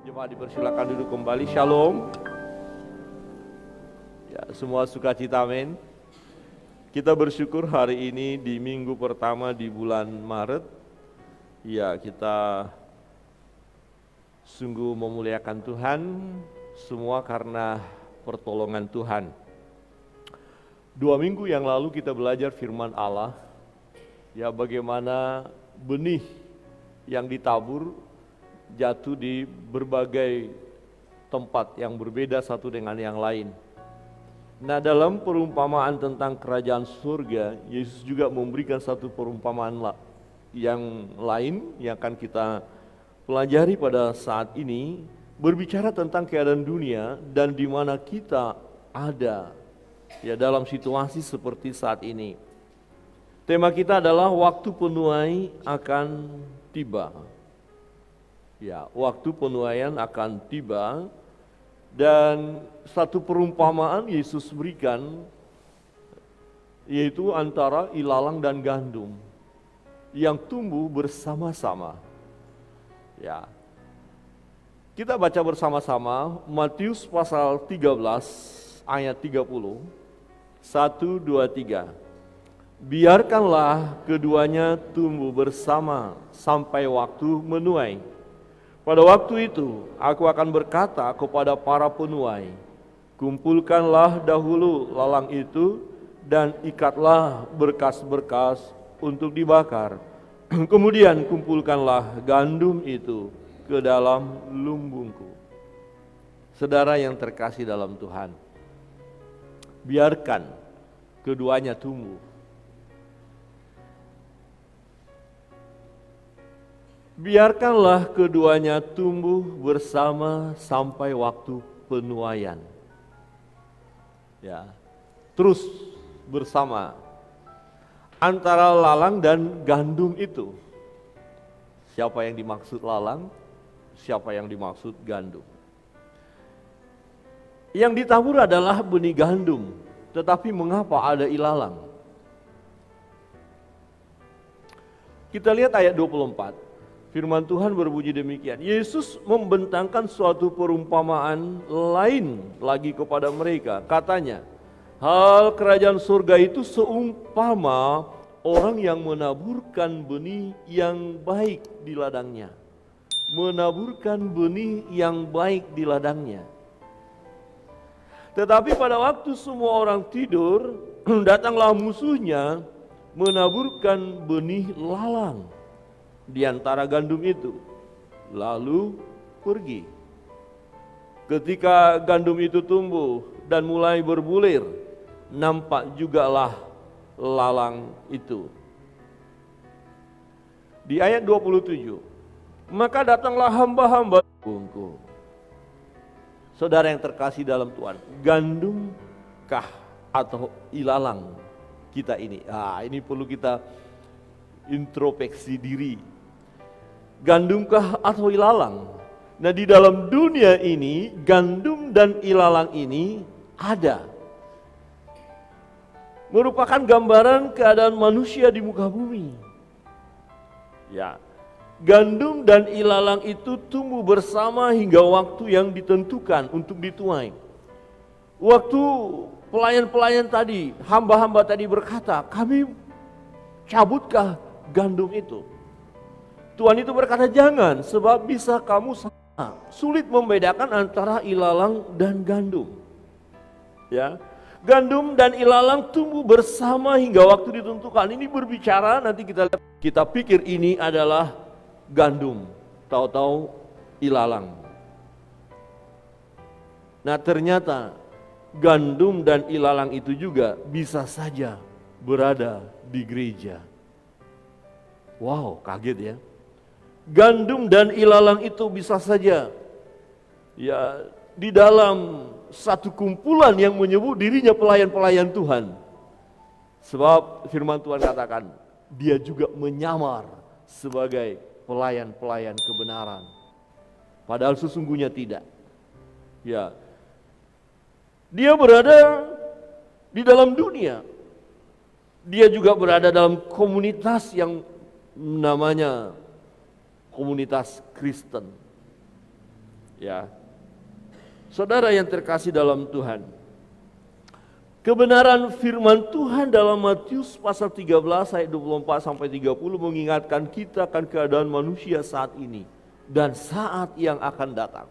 Jemaat dipersilakan duduk kembali. Shalom. Ya, semua sukacita, amin. Kita bersyukur hari ini di minggu pertama di bulan Maret. Ya, kita sungguh memuliakan Tuhan, semua karena pertolongan Tuhan. 2 minggu yang lalu kita belajar firman Allah. Ya, bagaimana benih yang ditabur jatuh di berbagai tempat yang berbeda satu dengan yang lain. Nah, dalam perumpamaan tentang kerajaan surga, Yesus juga memberikan satu perumpamaan yang lain yang akan kita pelajari pada saat ini, berbicara tentang keadaan dunia dan di mana kita ada ya dalam situasi seperti saat ini. Tema kita adalah waktu penuai akan tiba. Ya, waktu penuaian akan tiba, dan satu perumpamaan Yesus berikan yaitu antara ilalang dan gandum yang tumbuh bersama-sama. Ya. Kita baca bersama-sama Matius pasal 13 ayat 30. 1, 2, 3. Biarkanlah keduanya tumbuh bersama sampai waktu menuai. Pada waktu itu, aku akan berkata kepada para penuai, kumpulkanlah dahulu lalang itu dan ikatlah berkas-berkas untuk dibakar. Kemudian kumpulkanlah gandum itu ke dalam lumbungku. Saudara yang terkasih dalam Tuhan, biarkan keduanya tumbuh. Biarkanlah keduanya tumbuh bersama sampai waktu penuaian. Ya, terus bersama antara lalang dan gandum itu. Siapa yang dimaksud lalang? Siapa yang dimaksud gandum? Yang ditabur adalah benih gandum, tetapi mengapa ada ilalang? Kita lihat ayat 24. Firman Tuhan berbunyi demikian. Yesus membentangkan suatu perumpamaan lain lagi kepada mereka. Katanya, hal kerajaan surga itu seumpama orang yang menaburkan benih yang baik di ladangnya. Menaburkan benih yang baik di ladangnya. Tetapi pada waktu semua orang tidur, datanglah musuhnya menaburkan benih lalang di antara gandum itu, lalu pergi. Ketika gandum itu tumbuh dan mulai berbulir, nampak jugalah lalang itu. Di ayat 27, maka datanglah hamba-hamba bungku. Saudara yang terkasih dalam Tuhan, gandumkah atau ilalang kita ini? Ini perlu kita introspeksi diri. Gandumkah atau ilalang? Nah, di dalam dunia ini gandum dan ilalang ini ada. Merupakan gambaran keadaan manusia di muka bumi. Ya. Gandum dan ilalang itu tumbuh bersama hingga waktu yang ditentukan untuk dituai. Waktu pelayan-pelayan tadi, hamba-hamba tadi berkata, kami cabutkah gandum itu? Tuhan itu berkata jangan, sebab bisa kamu salah. Sulit membedakan antara ilalang dan gandum. Ya, gandum dan ilalang tumbuh bersama hingga waktu ditentukan. Ini berbicara, nanti kita pikir ini adalah gandum, tahu-tahu ilalang. Nah, ternyata gandum dan ilalang itu juga bisa saja berada di gereja. Wow, kaget ya. Gandum dan ilalang itu bisa saja ya di dalam satu kumpulan yang menyebut dirinya pelayan-pelayan Tuhan. Sebab firman Tuhan katakan, dia juga menyamar sebagai pelayan-pelayan kebenaran. Padahal sesungguhnya tidak. Ya. Dia berada di dalam dunia. Dia juga berada dalam komunitas yang namanya komunitas Kristen. Ya. Saudara yang terkasih dalam Tuhan, kebenaran firman Tuhan dalam Matius pasal 13 ayat 24 sampai 30 mengingatkan kita akan keadaan manusia saat ini dan saat yang akan datang.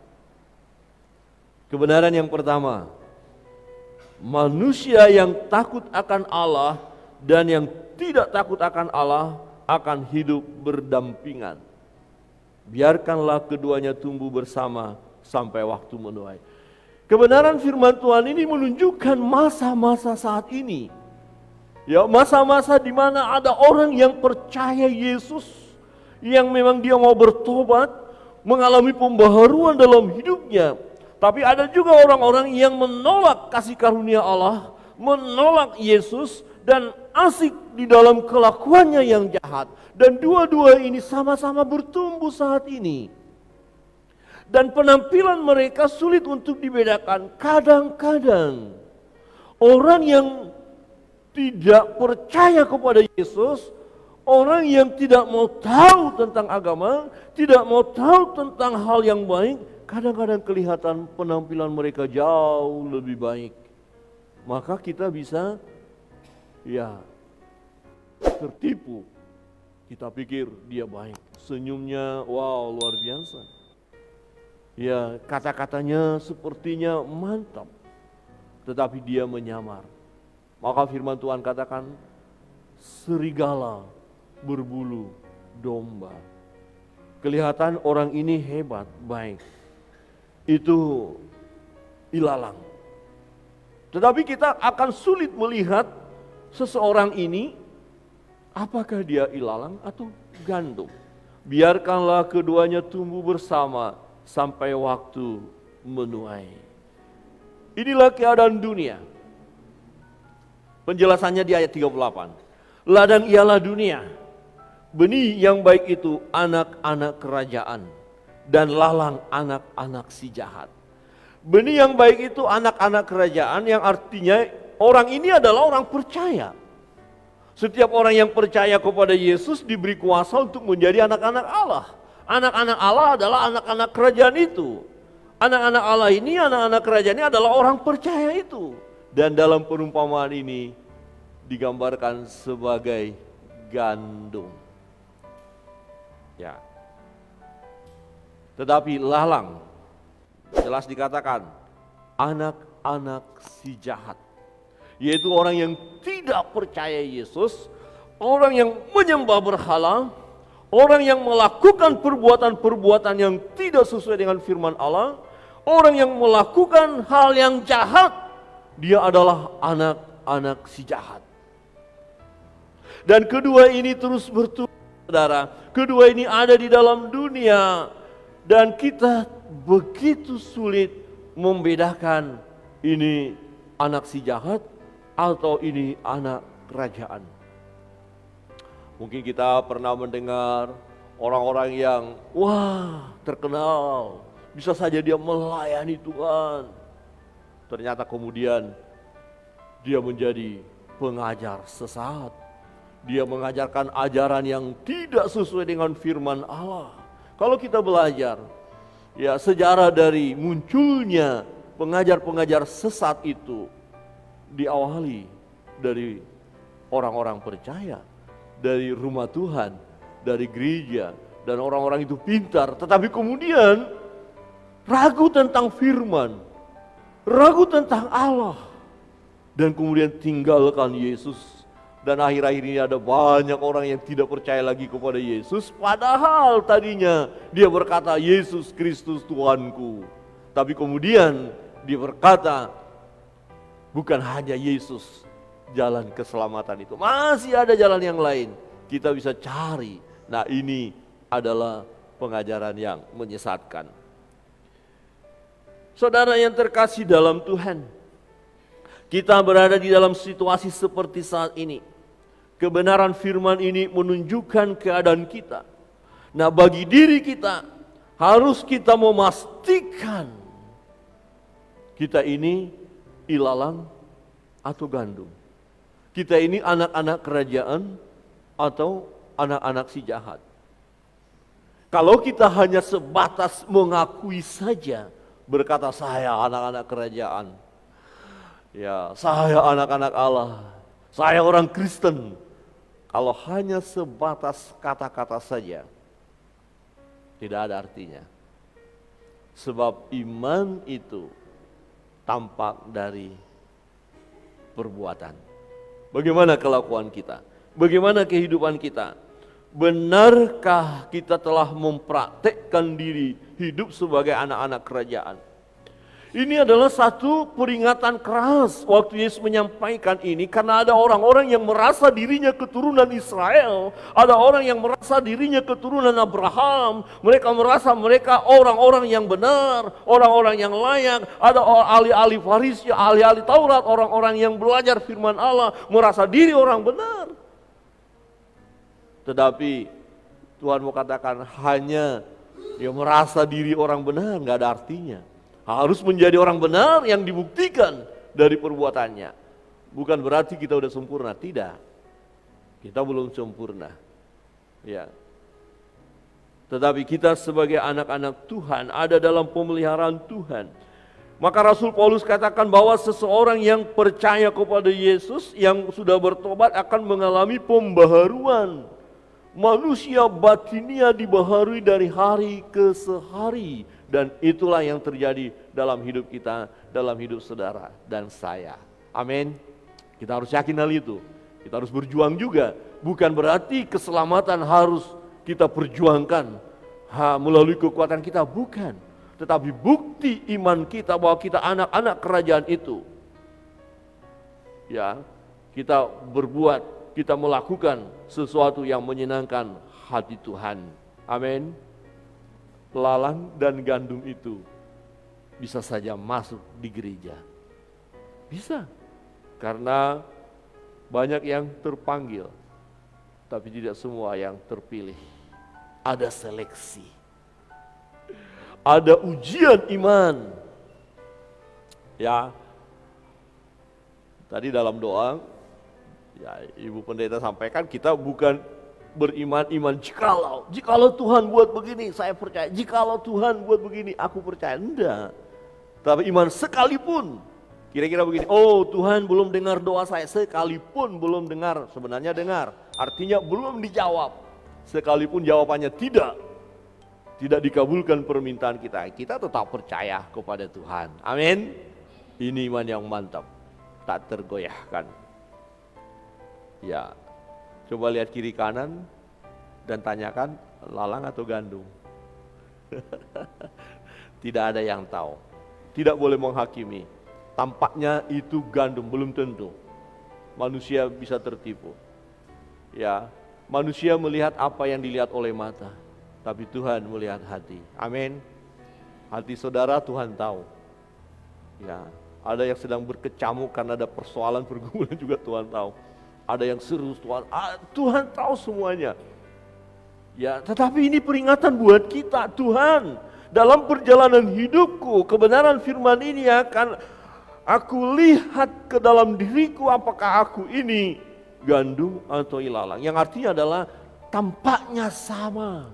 Kebenaran yang pertama, manusia yang takut akan Allah dan yang tidak takut akan Allah akan hidup berdampingan. Biarkanlah keduanya tumbuh bersama sampai waktu menuai. Kebenaran firman Tuhan ini menunjukkan masa-masa saat ini. Ya, masa-masa di mana ada orang yang percaya Yesus, yang memang dia mau bertobat, mengalami pembaharuan dalam hidupnya. Tapi ada juga orang-orang yang menolak kasih karunia Allah, menolak Yesus dan asik di dalam kelakuannya yang jahat. Dan dua-dua ini sama-sama bertumbuh saat ini. Dan penampilan mereka sulit untuk dibedakan. Kadang-kadang orang yang tidak percaya kepada Yesus, orang yang tidak mau tahu tentang agama, tidak mau tahu tentang hal yang baik, kadang-kadang kelihatan penampilan mereka jauh lebih baik. Maka kita bisa tertipu. Kita pikir dia baik, senyumnya wow luar biasa. Ya, kata-katanya sepertinya mantap, tetapi dia menyamar. Maka firman Tuhan katakan, serigala berbulu domba. Kelihatan orang ini hebat, baik. Itu ilalang. Tetapi kita akan sulit melihat seseorang ini, apakah dia ilalang atau gandum. Biarkanlah keduanya tumbuh bersama sampai waktu menuai. Inilah keadaan dunia. Penjelasannya di ayat 38. Ladang ialah dunia. Benih yang baik itu anak-anak kerajaan. Dan lalang anak-anak si jahat. Benih yang baik itu anak-anak kerajaan, yang artinya orang ini adalah orang percaya. Setiap orang yang percaya kepada Yesus diberi kuasa untuk menjadi anak-anak Allah. Anak-anak Allah adalah anak-anak kerajaan itu. Anak-anak Allah ini, anak-anak kerajaan ini adalah orang percaya itu. Dan dalam perumpamaan ini digambarkan sebagai gandum. Ya. Tetapi lalang, jelas dikatakan anak-anak si jahat. Yaitu orang yang tidak percaya Yesus, orang yang menyembah berhala, orang yang melakukan perbuatan-perbuatan yang tidak sesuai dengan firman Allah, orang yang melakukan hal yang jahat, dia adalah anak-anak si jahat. Dan kedua ini terus bertumbuh, saudara. Kedua ini ada di dalam dunia, dan kita begitu sulit membedakan ini anak si jahat atau ini anak kerajaan. Mungkin kita pernah mendengar orang-orang yang terkenal, bisa saja dia melayani Tuhan. Ternyata kemudian dia menjadi pengajar sesat. Dia mengajarkan ajaran yang tidak sesuai dengan firman Allah. Kalau kita belajar sejarah dari munculnya pengajar-pengajar sesat itu diawali dari orang-orang percaya, dari rumah Tuhan, dari gereja, dan orang-orang itu pintar, tetapi kemudian ragu tentang firman, ragu tentang Allah, dan kemudian tinggalkan Yesus. Dan akhir-akhir ini ada banyak orang yang tidak percaya lagi kepada Yesus, padahal tadinya dia berkata Yesus Kristus Tuhanku, tapi kemudian dia berkata bukan hanya Yesus jalan keselamatan itu, masih ada jalan yang lain, kita bisa cari. Nah, ini adalah pengajaran yang menyesatkan. Saudara yang terkasih dalam Tuhan, kita berada di dalam situasi seperti saat ini. Kebenaran firman ini menunjukkan keadaan kita. Nah, bagi diri kita harus kita memastikan kita ini ilalang atau gandum. Kita ini anak-anak kerajaan atau anak-anak si jahat. Kalau kita hanya sebatas mengakui saja, berkata saya anak-anak kerajaan, ya saya anak-anak Allah, saya orang Kristen. Kalau hanya sebatas kata-kata saja, tidak ada artinya. Sebab iman itu tampak dari perbuatan. Bagaimana kelakuan kita? Bagaimana kehidupan kita? Benarkah kita telah mempraktekkan diri hidup sebagai anak-anak kerajaan? Ini adalah satu peringatan keras waktu Yesus menyampaikan ini, karena ada orang-orang yang merasa dirinya keturunan Israel, ada orang yang merasa dirinya keturunan Abraham, mereka merasa mereka orang-orang yang benar, orang-orang yang layak, ada ahli-ahli Farisi, ahli-ahli Taurat, orang-orang yang belajar firman Allah, merasa diri orang benar. Tetapi Tuhan mau katakan hanya yang merasa diri orang benar nggak ada artinya. Harus menjadi orang benar yang dibuktikan dari perbuatannya. Bukan berarti kita udah sempurna, tidak. Kita belum sempurna. Ya. Tetapi kita sebagai anak-anak Tuhan ada dalam pemeliharaan Tuhan. Maka Rasul Paulus katakan bahwa seseorang yang percaya kepada Yesus, yang sudah bertobat akan mengalami pembaharuan. Manusia batinia dibaharui dari hari ke hari. Dan itulah yang terjadi dalam hidup kita, dalam hidup saudara dan saya. Amin. Kita harus yakin hal itu. Kita harus berjuang juga. Bukan berarti keselamatan harus kita perjuangkan melalui kekuatan kita, bukan. Tetapi bukti iman kita bahwa kita anak-anak kerajaan itu. Ya, kita berbuat, kita melakukan sesuatu yang menyenangkan hati Tuhan. Amin. Lalang dan gandum itu bisa saja masuk di gereja. Bisa. Karena banyak yang terpanggil, tapi tidak semua yang terpilih. Ada seleksi. Ada ujian iman. Ya. Tadi dalam doa, ya Ibu Pendeta sampaikan kita bukan beriman-iman jikalau Tuhan buat begini saya percaya, jikalau Tuhan buat begini aku percaya. Enggak. Tapi iman sekalipun kira-kira begini, oh Tuhan belum dengar doa saya, sekalipun belum dengar, sebenarnya dengar, artinya belum dijawab. Sekalipun jawabannya tidak dikabulkan permintaan kita tetap percaya kepada Tuhan. Amin. Ini iman yang mantap, tak tergoyahkan. Ya. Coba lihat kiri kanan dan tanyakan lalang atau gandum. Tidak ada yang tahu. Tidak boleh menghakimi. Tampaknya itu gandum, belum tentu. Manusia bisa tertipu. Ya, manusia melihat apa yang dilihat oleh mata, tapi Tuhan melihat hati. Amin. Hati saudara Tuhan tahu. Ya, ada yang sedang berkecamuk karena ada persoalan pergumulan juga Tuhan tahu. Ada yang seru, Tuhan tahu semuanya. Ya, tetapi ini peringatan buat kita, Tuhan, dalam perjalanan hidupku, kebenaran firman ini akan aku lihat ke dalam diriku, apakah aku ini gandum atau ilalang. Yang artinya adalah tampaknya sama,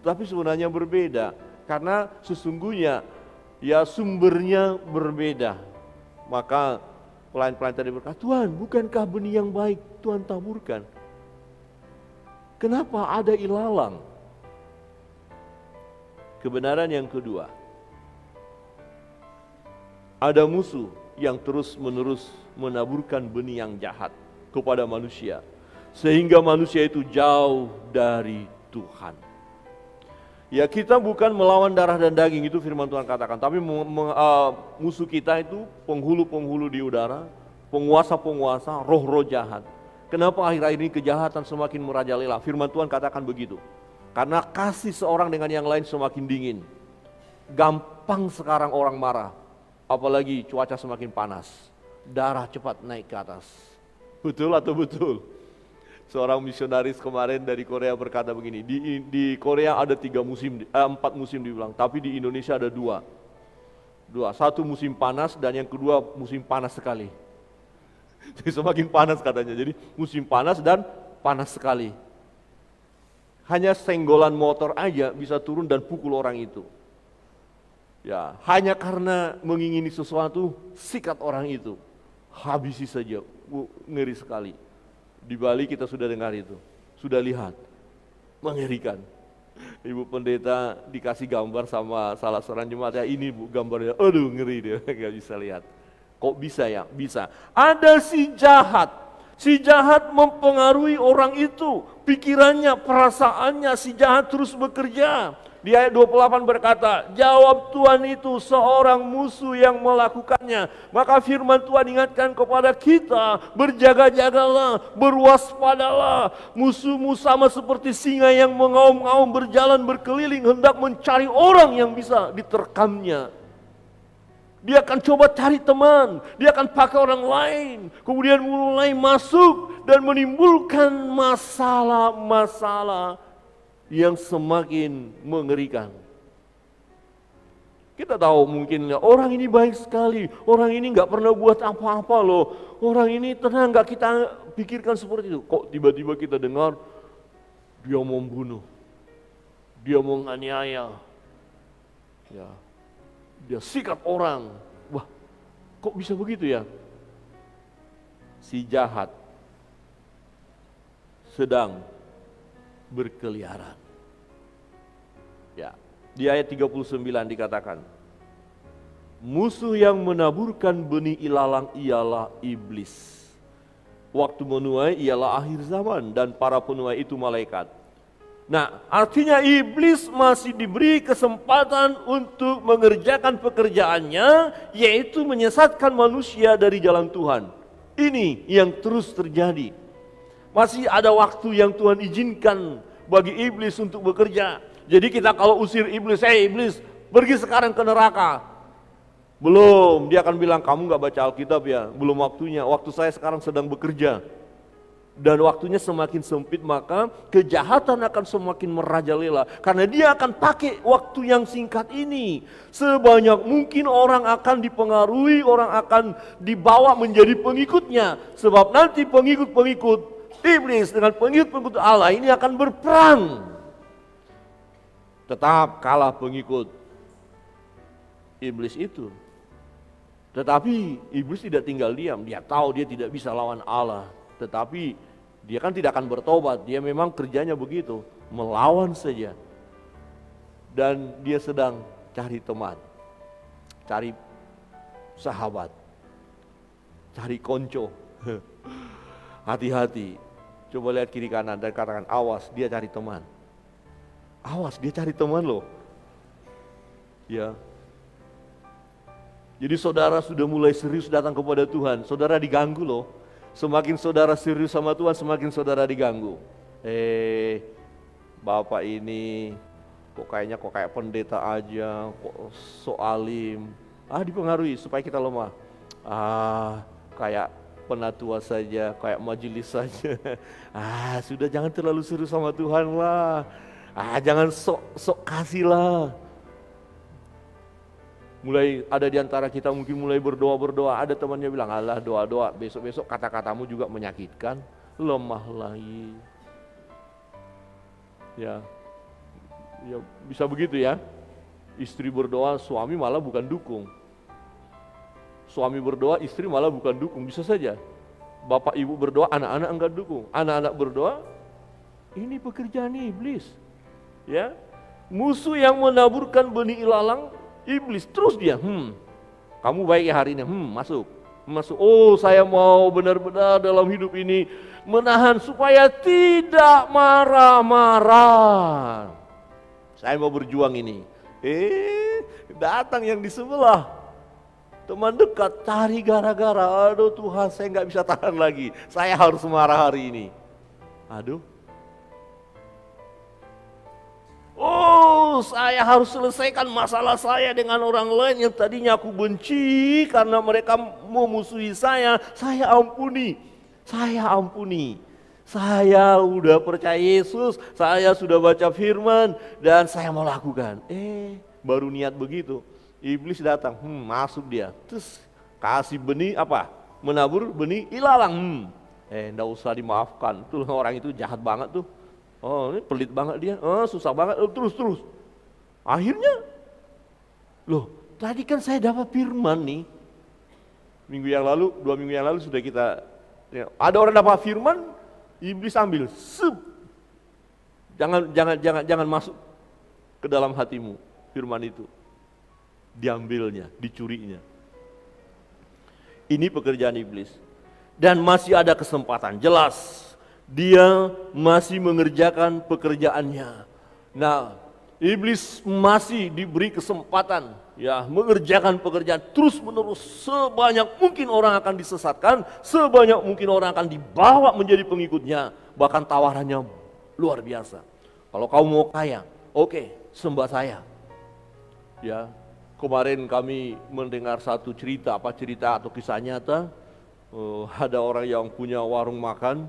tapi sebenarnya berbeda, karena sesungguhnya ya sumbernya berbeda. Maka pelayan-pelayan tadi berkata, Tuhan bukankah benih yang baik Tuhan taburkan? Kenapa ada ilalang? Kebenaran yang kedua, ada musuh yang terus-menerus menaburkan benih yang jahat kepada manusia, sehingga manusia itu jauh dari Tuhan. Ya, kita bukan melawan darah dan daging, itu firman Tuhan katakan, tapi musuh kita itu penghulu-penghulu di udara, penguasa-penguasa, roh-roh jahat. Kenapa akhir-akhir ini kejahatan semakin merajalela? Firman Tuhan katakan begitu. Karena kasih seorang dengan yang lain semakin dingin. Gampang sekarang orang marah, apalagi cuaca semakin panas. Darah cepat naik ke atas. Betul atau betul? Seorang misionaris kemarin dari Korea berkata begini, di Korea ada 4 musim dibilang, tapi di Indonesia ada dua. Satu musim panas dan yang kedua musim panas sekali. Jadi semakin panas katanya, jadi musim panas dan panas sekali. Hanya senggolan motor aja bisa turun dan pukul orang itu. Ya, hanya karena mengingini sesuatu, sikat orang itu. Habisi saja. Ngeri sekali. Di Bali kita sudah dengar itu. Sudah lihat. Mengerikan. Ibu pendeta dikasih gambar sama salah seorang jemaat, ya ini bu gambarnya, aduh ngeri dia, gak bisa lihat. Kok bisa ya? Bisa. Ada si jahat mempengaruhi orang itu, pikirannya, perasaannya, si jahat terus bekerja. Di ayat 28 berkata, jawab Tuhan itu seorang musuh yang melakukannya. Maka firman Tuhan ingatkan kepada kita, berjaga-jagalah, berwaspadalah. Musuhmu sama seperti singa yang mengaum-ngaum berjalan berkeliling hendak mencari orang yang bisa diterkamnya. Dia akan coba cari teman, dia akan pakai orang lain, kemudian mulai masuk dan menimbulkan masalah-masalah yang semakin mengerikan. Kita tahu mungkin orang ini baik sekali, orang ini nggak pernah buat apa-apa loh, orang ini tenang, nggak kita pikirkan seperti itu. Kok tiba-tiba kita dengar dia mau membunuh, dia mau menganiaya, ya, dia sikat orang. Wah, kok bisa begitu ya? Si jahat sedang berkeliaran. Ya, di ayat 39 dikatakan, musuh yang menaburkan benih ilalang ialah iblis. Waktu menuai ialah akhir zaman dan para penuai itu malaikat. Nah, artinya iblis masih diberi kesempatan untuk mengerjakan pekerjaannya, yaitu menyesatkan manusia dari jalan Tuhan. Ini yang terus terjadi. Masih ada waktu yang Tuhan izinkan bagi iblis untuk bekerja. Jadi kita kalau usir iblis, iblis pergi sekarang ke neraka. Belum, dia akan bilang kamu gak baca Alkitab ya, belum waktunya. Waktu saya sekarang sedang bekerja. Dan waktunya semakin sempit, maka kejahatan akan semakin merajalela. Karena dia akan pakai waktu yang singkat ini. Sebanyak mungkin orang akan dipengaruhi, orang akan dibawa menjadi pengikutnya. Sebab nanti pengikut-pengikut iblis dengan pengikut-pengikut Allah ini akan berperang. Tetap kalah pengikut iblis itu. Tetapi iblis tidak tinggal diam, dia tahu dia tidak bisa lawan Allah. Tetapi dia kan tidak akan bertobat, dia memang kerjanya begitu, melawan saja. Dan dia sedang cari teman, cari sahabat, cari konco. Hati-hati, coba lihat kiri kanan dan katakan awas, dia cari teman. Awas, dia cari teman loh. Ya. Jadi saudara sudah mulai serius datang kepada Tuhan, saudara diganggu loh. Semakin saudara serius sama Tuhan, semakin saudara diganggu. Bapak ini kok kayak pendeta aja, kok so alim. Dipengaruhi supaya kita lemah. Kayak penatua saja, kayak majelis saja. Sudah jangan terlalu serius sama Tuhan lah. Jangan sok kasih lah. Mulai ada di antara kita mungkin mulai berdoa, ada temannya bilang, alah doa-doa, besok-besok kata-katamu juga menyakitkan, lemah lagi. Ya bisa begitu ya. Istri berdoa, suami malah bukan dukung. Suami berdoa, istri malah bukan dukung, bisa saja. Bapak ibu berdoa, anak-anak enggak dukung. Anak-anak berdoa, ini pekerjaan iblis. Ya, musuh yang menaburkan benih ilalang, iblis. Terus dia, kamu baik ya hari ini, masuk. Oh, saya mau benar-benar dalam hidup ini menahan supaya tidak marah-marah. Saya mau berjuang ini. Datang yang di sebelah, teman dekat, cari gara-gara. Aduh Tuhan, saya nggak bisa tahan lagi. Saya harus marah hari ini. Aduh. Oh, saya harus selesaikan masalah saya dengan orang lain yang tadinya aku benci karena mereka memusuhi saya. Saya ampuni. Saya udah percaya Yesus, saya sudah baca firman dan saya mau lakukan. Baru niat begitu, iblis datang, masuk dia. Terus kasih benih apa? Menabur benih ilalang. Nggak usah dimaafkan. Tuh orang itu jahat banget tuh. Oh ini pelit banget dia, susah banget, terus. Akhirnya, loh tadi kan saya dapat firman nih. Minggu yang lalu, 2 minggu yang lalu sudah kita, ya, ada orang dapat firman, iblis ambil, Jangan masuk ke dalam hatimu firman itu. Diambilnya, dicurinya. Ini pekerjaan iblis. Dan masih ada kesempatan, jelas. Dia masih mengerjakan pekerjaannya. Nah, iblis masih diberi kesempatan ya mengerjakan pekerjaan terus-menerus. Sebanyak mungkin orang akan disesatkan, sebanyak mungkin orang akan dibawa menjadi pengikutnya. Bahkan tawarannya luar biasa. Kalau kamu mau kaya, oke, sembah saya. Ya, kemarin kami mendengar satu cerita atau kisah nyata. Ada orang yang punya warung makan,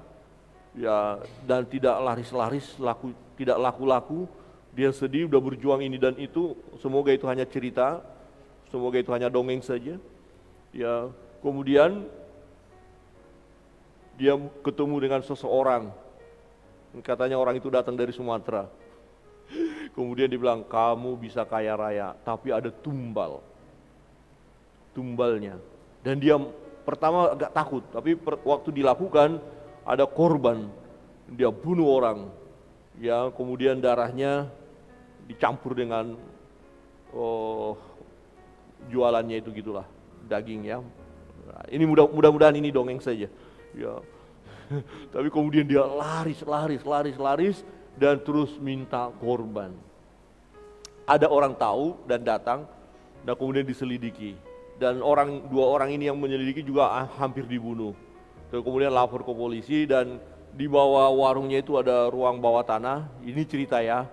ya, dan tidak laris-laris, tidak laku-laku. Dia sedih, udah berjuang ini dan itu. Semoga itu hanya cerita, semoga itu hanya dongeng saja. Ya, kemudian dia ketemu dengan seseorang. Katanya orang itu datang dari Sumatera. Kemudian dia bilang, kamu bisa kaya raya, tapi ada tumbalnya. Dan dia pertama agak takut, tapi waktu dilakukan ada korban, dia bunuh orang, ya, kemudian darahnya dicampur dengan jualannya itu gitulah, daging ya. Nah, ini mudah-mudahan ini dongeng saja, ya. Tapi kemudian dia laris dan terus minta korban. Ada orang tahu dan datang, dan kemudian diselidiki. Dan 2 orang ini yang menyelidiki juga hampir dibunuh. Terus kemudian lapor ke polisi dan di bawah warungnya itu ada ruang bawah tanah. Ini cerita ya.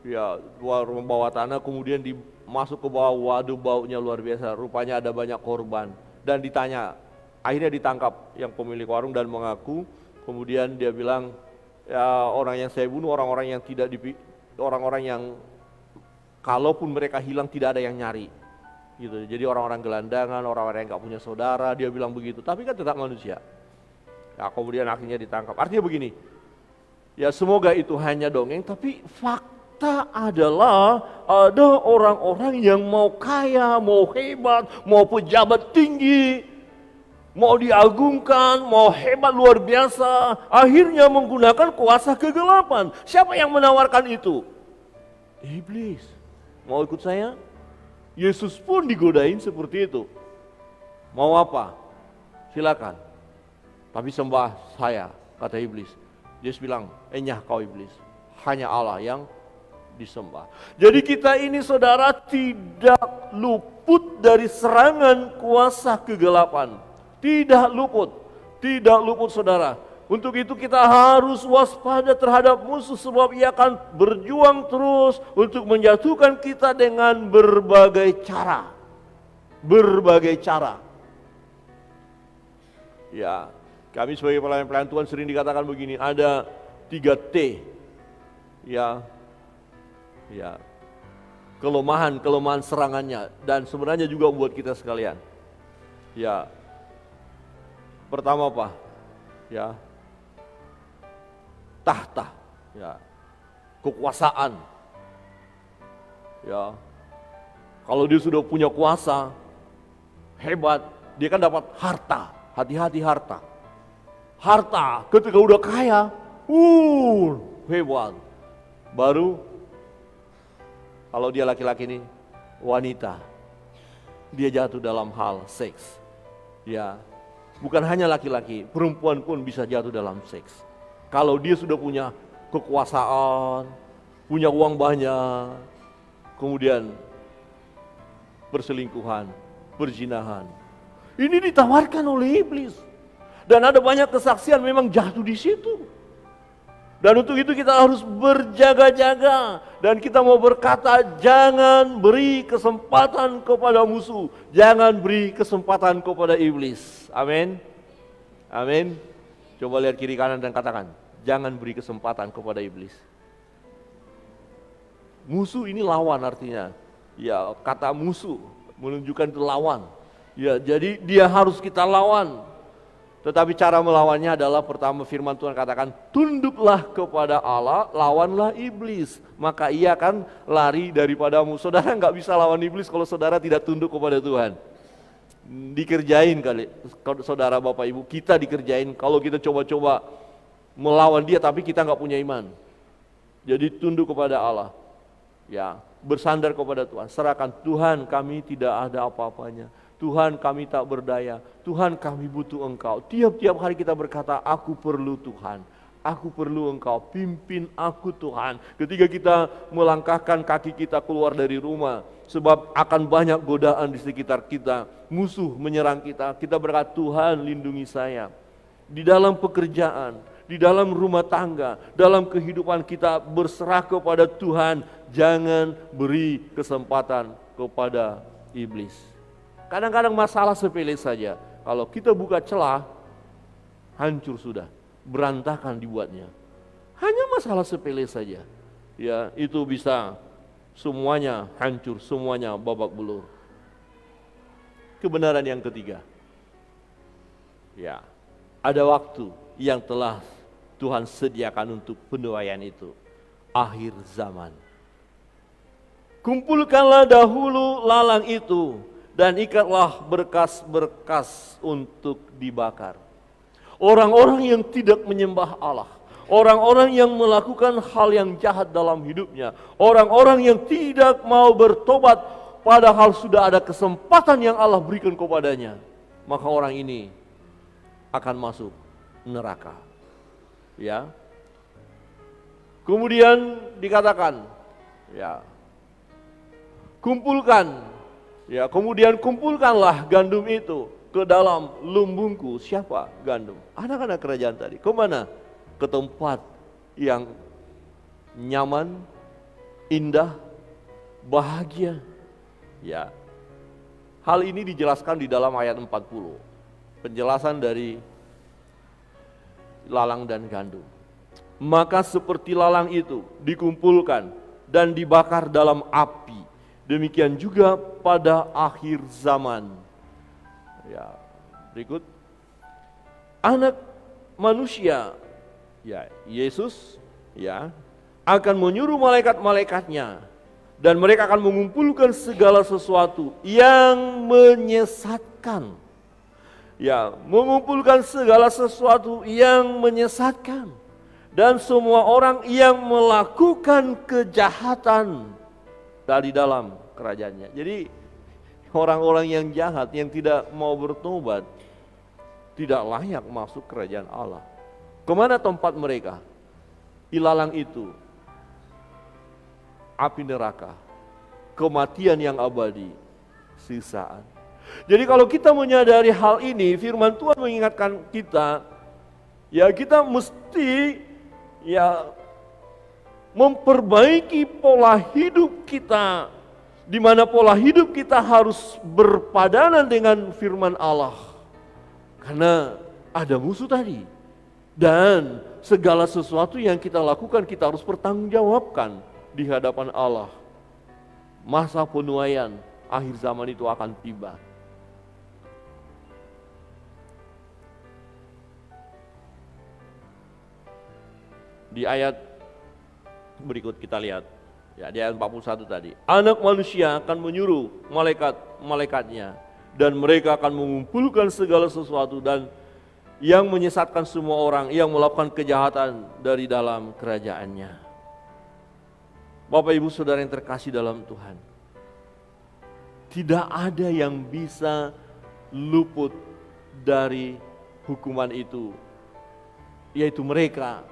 Ya, ruang bawah tanah, kemudian masuk ke bawah, waduh baunya luar biasa. Rupanya ada banyak korban dan ditanya. Akhirnya ditangkap yang pemilik warung dan mengaku. Kemudian dia bilang, ya, orang yang saya bunuh orang-orang yang kalaupun mereka hilang tidak ada yang nyari. Gitu. Jadi orang-orang gelandangan, orang-orang yang gak punya saudara, dia bilang begitu, tapi kan tetap manusia. Ya, kemudian akhirnya ditangkap. Artinya begini, ya semoga itu hanya dongeng, tapi fakta adalah ada orang-orang yang mau kaya, mau hebat, mau pejabat tinggi, mau diagungkan, mau hebat luar biasa, akhirnya menggunakan kuasa kegelapan. Siapa yang menawarkan itu? Iblis. Mau ikut saya? Yesus pun digodain seperti itu. Mau apa? Silakan. Tapi sembah saya, kata iblis. Yesus bilang, enyah kau iblis. Hanya Allah yang disembah. Jadi kita ini saudara tidak luput dari serangan kuasa kegelapan. Tidak luput saudara. Untuk itu kita harus waspada terhadap musuh sebab ia akan berjuang terus untuk menjatuhkan kita dengan berbagai cara. Ya, kami sebagai pelayan Tuhan sering dikatakan begini, ada 3 T. Ya. Kelemahan serangannya dan sebenarnya juga buat kita sekalian. Ya. Pertama apa? Ya. Tahta, ya, kekuasaan, ya. Kalau dia sudah punya kuasa hebat, dia kan dapat harta. Hati-hati harta. Ketika udah kaya, hebat. Baru kalau dia laki-laki ini wanita, dia jatuh dalam hal seks. Ya, bukan hanya laki-laki, perempuan pun bisa jatuh dalam seks. Kalau dia sudah punya kekuasaan, punya uang banyak, kemudian perselingkuhan, perzinahan. Ini ditawarkan oleh iblis. Dan ada banyak kesaksian memang jatuh di situ. Dan untuk itu kita harus berjaga-jaga. Dan kita mau berkata, jangan beri kesempatan kepada musuh. Jangan beri kesempatan kepada iblis. Amin. Amin. Coba lihat kiri kanan dan katakan, jangan beri kesempatan kepada iblis. Musuh ini lawan artinya. Ya, kata musuh menunjukkan itu lawan. Ya, jadi dia harus kita lawan. Tetapi cara melawannya adalah pertama firman Tuhan katakan, tunduklah kepada Allah, lawanlah iblis, maka ia akan lari daripadamu. Saudara nggak bisa lawan iblis kalau saudara tidak tunduk kepada Tuhan. Dikerjain kali, saudara Bapak Ibu, kita dikerjain kalau kita coba-coba melawan dia tapi kita nggak punya iman. Jadi tunduk kepada Allah, ya, bersandar kepada Tuhan, serahkan Tuhan, kami tidak ada apa-apanya. Tuhan, kami tak berdaya. Tuhan, kami butuh Engkau. Tiap-tiap hari kita berkata, aku perlu Tuhan. Aku perlu Engkau, pimpin aku Tuhan. Ketika kita melangkahkan kaki kita keluar dari rumah, sebab akan banyak godaan di sekitar kita, musuh menyerang kita. Kita berkata, Tuhan lindungi saya. Di dalam pekerjaan, di dalam rumah tangga, dalam kehidupan kita berserah kepada Tuhan. Jangan beri kesempatan kepada iblis. Kadang-kadang masalah sepele saja, kalau kita buka celah, hancur sudah, berantakan dibuatnya. Hanya masalah sepele saja, ya itu bisa semuanya hancur, semuanya babak belur. Kebenaran yang ketiga, ya ada waktu yang telah Tuhan sediakan untuk penuaian itu, akhir zaman. Kumpulkanlah dahulu lalang itu, dan ikatlah berkas-berkas untuk dibakar. Orang-orang yang tidak menyembah Allah, orang-orang yang melakukan hal yang jahat dalam hidupnya, orang-orang yang tidak mau bertobat padahal sudah ada kesempatan yang Allah berikan kepadanya, maka orang ini akan masuk neraka. Ya. Kemudian dikatakan, ya, kumpulkan. Ya, kemudian kumpulkanlah gandum itu ke dalam lumbungku. Siapa gandum? Anak-anak kerajaan tadi. Kemana? Ke tempat yang nyaman, indah, bahagia. Ya, hal ini dijelaskan di dalam ayat 40. Penjelasan dari lalang dan gandum. Maka seperti lalang itu dikumpulkan dan dibakar dalam api. Demikian juga pada akhir zaman. Ya, berikut. Anak manusia, ya Yesus, ya akan menyuruh malaikat-malaikatnya dan mereka akan mengumpulkan segala sesuatu yang menyesatkan. Ya, mengumpulkan segala sesuatu yang menyesatkan dan semua orang yang melakukan kejahatan dari dalam kerajaannya. Jadi orang-orang yang jahat, yang tidak mau bertobat, tidak layak masuk kerajaan Allah. Kemana tempat mereka? Ilalang itu, api neraka, kematian yang abadi, siksaan. Jadi kalau kita menyadari hal ini, firman Tuhan mengingatkan kita, ya kita mesti ya memperbaiki pola hidup kita, di mana pola hidup kita harus berpadanan dengan firman Allah. Karena ada musuh tadi. Dan segala sesuatu yang kita lakukan kita harus pertanggungjawabkan di hadapan Allah. Masa penuaian akhir zaman itu akan tiba. Di ayat berikut kita lihat, ya di ayat 41 tadi. Anak manusia akan menyuruh malaikat-malaikatnya dan mereka akan mengumpulkan segala sesuatu dan yang menyesatkan semua orang yang melakukan kejahatan dari dalam kerajaannya. Bapak Ibu Saudara yang terkasih dalam Tuhan, tidak ada yang bisa luput dari hukuman itu, yaitu mereka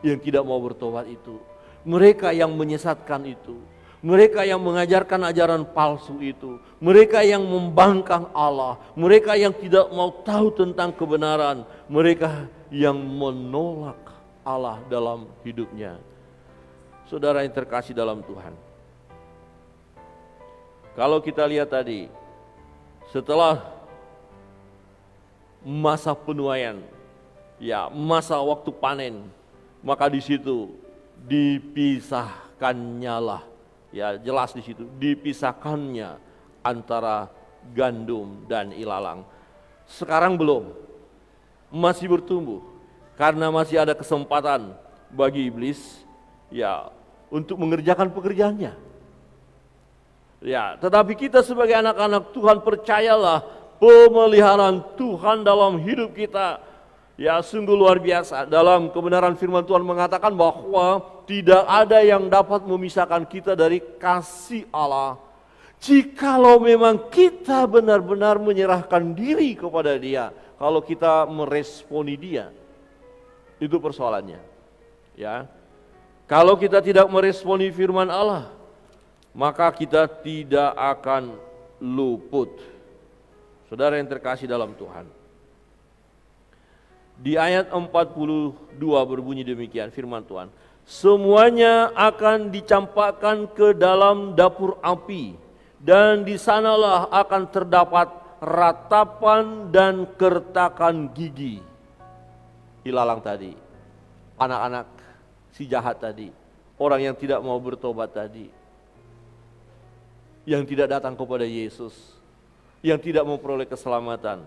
yang tidak mau bertobat itu. Mereka yang menyesatkan itu, mereka yang mengajarkan ajaran palsu itu, mereka yang membangkang Allah, mereka yang tidak mau tahu tentang kebenaran, mereka yang menolak Allah dalam hidupnya. Saudara yang terkasih dalam Tuhan, kalau kita lihat tadi, setelah masa penuaian, ya masa waktu panen, maka di situ dipisahkannya lah, ya jelas di situ dipisahkannya antara gandum dan ilalang. Sekarang belum, masih bertumbuh karena masih ada kesempatan bagi iblis ya untuk mengerjakan pekerjaannya. Ya, tetapi kita sebagai anak-anak Tuhan percayalah pemeliharaan Tuhan dalam hidup kita ya sungguh luar biasa. Dalam kebenaran firman Tuhan mengatakan bahwa tidak ada yang dapat memisahkan kita dari kasih Allah. Jikalau memang kita benar-benar menyerahkan diri kepada Dia, kalau kita meresponi Dia, itu persoalannya. Ya, kalau kita tidak meresponi firman Allah, maka kita tidak akan luput. Saudara yang terkasih dalam Tuhan. Di ayat 42 berbunyi demikian firman Tuhan. Semuanya akan dicampakkan ke dalam dapur api, dan di sanalah akan terdapat ratapan dan kertakan gigi. Ilalang tadi, anak-anak si jahat tadi, orang yang tidak mau bertobat tadi, yang tidak datang kepada Yesus, yang tidak memperoleh keselamatan,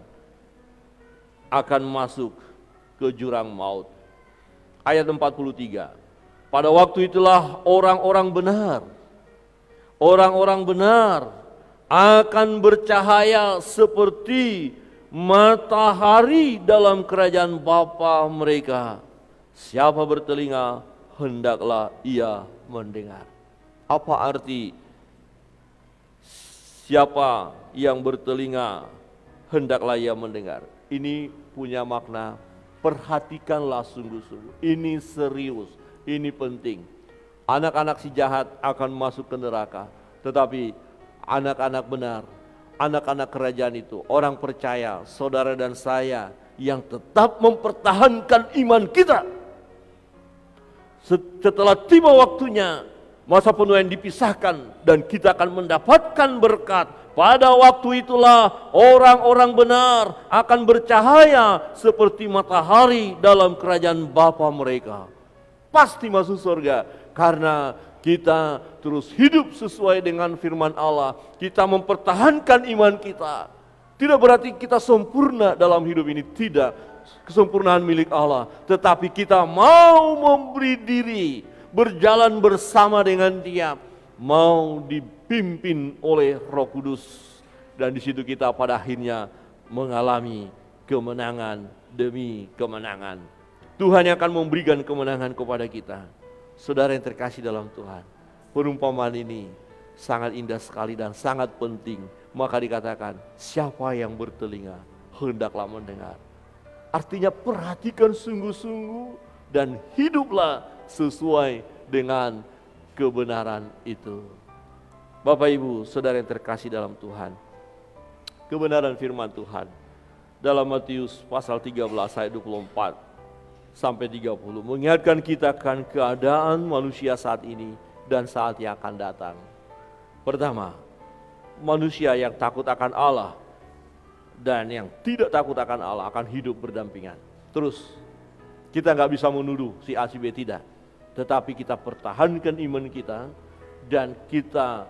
akan masuk ke jurang maut. Ayat 43. Pada waktu itulah orang-orang benar akan bercahaya seperti matahari dalam kerajaan Bapa mereka. Siapa bertelinga, hendaklah ia mendengar. Apa arti siapa yang bertelinga, hendaklah ia mendengar? Ini punya makna, perhatikanlah sungguh-sungguh. Ini serius, ini penting. Anak-anak si jahat akan masuk ke neraka, tetapi anak-anak benar, anak-anak kerajaan itu, orang percaya, saudara dan saya yang tetap mempertahankan iman kita. Setelah tiba waktunya, masa penuaian dipisahkan dan kita akan mendapatkan berkat. Pada waktu itulah orang-orang benar akan bercahaya seperti matahari dalam kerajaan Bapa mereka. Pasti masuk surga karena kita terus hidup sesuai dengan firman Allah. Kita mempertahankan iman kita. Tidak berarti kita sempurna dalam hidup ini, tidak. Kesempurnaan milik Allah, tetapi kita mau memberi diri, berjalan bersama dengan Dia, mau dipimpin oleh Roh Kudus, dan di situ kita pada akhirnya mengalami kemenangan demi kemenangan. Tuhan yang akan memberikan kemenangan kepada kita. Saudara yang terkasih dalam Tuhan, perumpamaan ini sangat indah sekali dan sangat penting. Maka dikatakan, siapa yang bertelinga, hendaklah mendengar. Artinya perhatikan sungguh-sungguh dan hiduplah sesuai dengan kebenaran itu. Bapak Ibu, saudara yang terkasih dalam Tuhan, kebenaran firman Tuhan dalam Matius pasal 13 ayat 24 sampai 30 mengingatkan kita akan keadaan manusia saat ini dan saat yang akan datang. Pertama, manusia yang takut akan Allah dan yang tidak takut akan Allah akan hidup berdampingan. Terus, kita nggak bisa menuduh si A si B, tidak. Tetapi kita pertahankan iman kita dan kita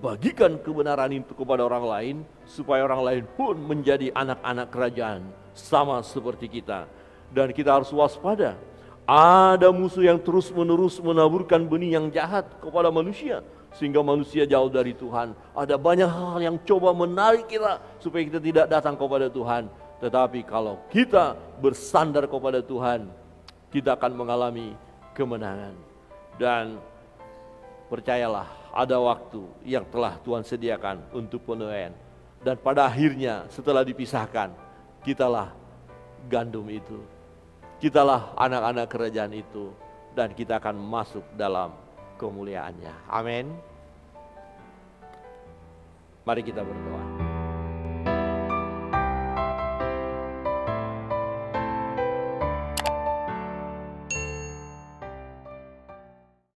bagikan kebenaran itu kepada orang lain supaya orang lain pun menjadi anak-anak kerajaan sama seperti kita. Dan kita harus waspada. Ada musuh yang terus-menerus menaburkan benih yang jahat kepada manusia sehingga manusia jauh dari Tuhan. Ada banyak hal yang coba menarik kita supaya kita tidak datang kepada Tuhan. Tetapi kalau kita bersandar kepada Tuhan, kita akan mengalami kemenangan. Dan percayalah, ada waktu yang telah Tuhan sediakan untuk penuaian. Dan pada akhirnya setelah dipisahkan, kitalah gandum itu. Kitalah anak-anak kerajaan itu. Dan kita akan masuk dalam kemuliaannya. Amin. Mari kita berdoa.